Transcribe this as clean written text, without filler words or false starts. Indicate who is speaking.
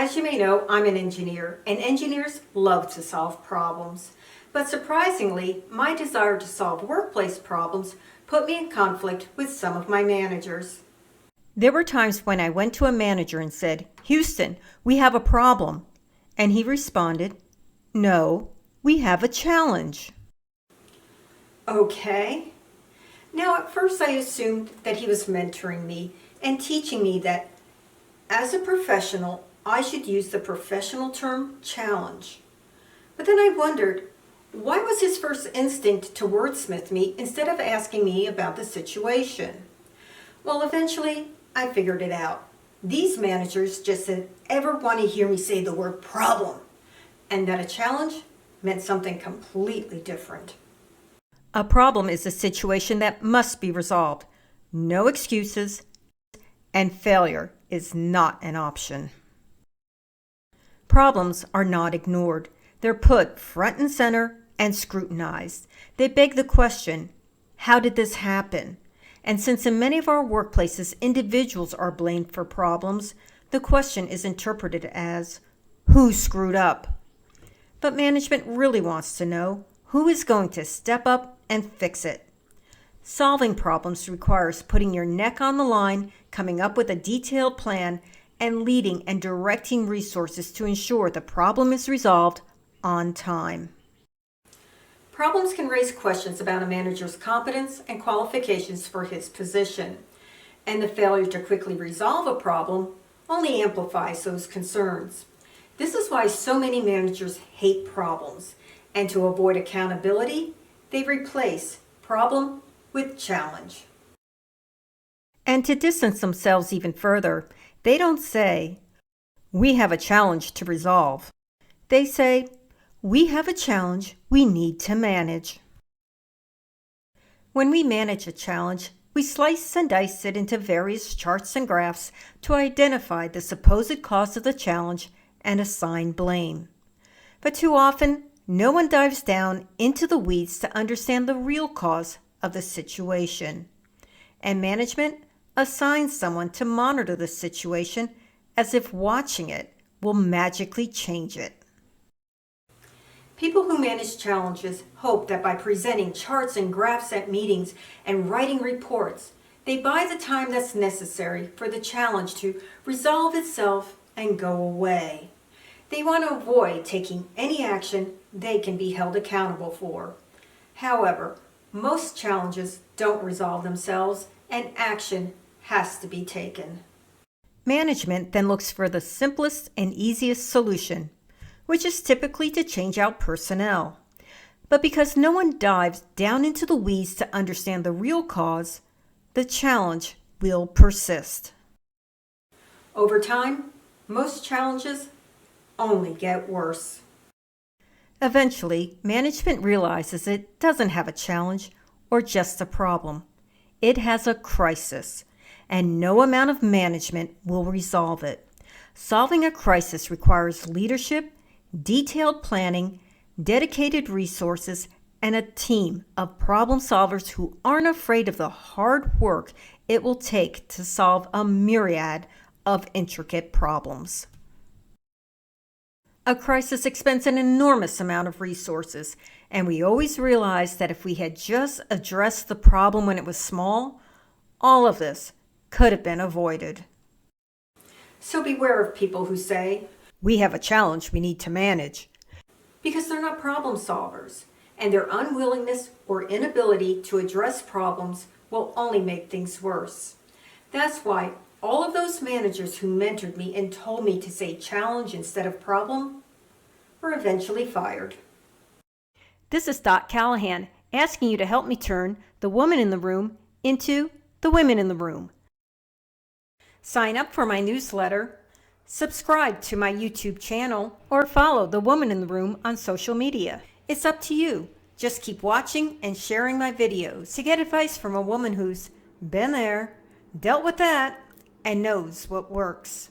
Speaker 1: As you may know, I'm an engineer, and engineers love to solve problems. But surprisingly, my desire to solve workplace problems put me in conflict with some of my managers. There were times when I went to a manager and said, "Houston, we have a problem." And he responded, "No, we have a challenge." Okay. Now, at first I assumed that he was mentoring me and teaching me that as a professional, I should use the professional term challenge. But then I wondered, why was his first instinct to wordsmith me instead of asking me about the situation? Well, eventually, I figured it out. These managers just didn't ever want to hear me say the word problem, and that a challenge meant something completely different. A problem is a situation that must be resolved. No excuses, and failure is not an option. Problems are not ignored. They're put front and center and scrutinized. They beg the question, how did this happen? And since in many of our workplaces individuals are blamed for problems, the question is interpreted as, who screwed up? But management really wants to know who is going to step up and fix it. Solving problems requires putting your neck on the line, coming up with a detailed plan, and leading and directing resources to ensure the problem is resolved on time. Problems can raise questions about a manager's competence and qualifications for his position, and the failure to quickly resolve a problem only amplifies those concerns. This is why so many managers hate problems, and to avoid accountability, they replace problem with challenge. And to distance themselves even further, they don't say, "We have a challenge to resolve." They say, "We have a challenge we need to manage." When we manage a challenge, we slice and dice it into various charts and graphs to identify the supposed cause of the challenge and assign blame. But too often, no one dives down into the weeds to understand the real cause of the situation. And management assigns someone to monitor the situation as if watching it will magically change it. People who manage challenges hope that by presenting charts and graphs at meetings and writing reports, they buy the time that's necessary for the challenge to resolve itself and go away. They want to avoid taking any action they can be held accountable for. However, most challenges don't resolve themselves, and action has to be taken. Management then looks for the simplest and easiest solution, which is typically to change out personnel. But because no one dives down into the weeds to understand the real cause, the challenge will persist. Over time, most challenges only get worse. Eventually, management realizes it doesn't have a challenge or just a problem. It has a crisis, and no amount of management will resolve it. Solving a crisis requires leadership, detailed planning, dedicated resources, and a team of problem solvers who aren't afraid of the hard work it will take to solve a myriad of intricate problems. A crisis expends an enormous amount of resources, and we always realize that if we had just addressed the problem when it was small, all of this could have been avoided. So beware of people who say, "We have a challenge we need to manage," because they're not problem solvers, and their unwillingness or inability to address problems will only make things worse. That's why all of those managers who mentored me and told me to say challenge instead of problem were eventually fired. This is Dot Callahan asking you to help me turn the woman in the room into the women in the room. Sign up for my newsletter, subscribe to my YouTube channel, or follow the Woman in the Room on social media. It's up to you. Just keep watching and sharing my videos to get advice from a woman who's been there, dealt with that, and knows what works.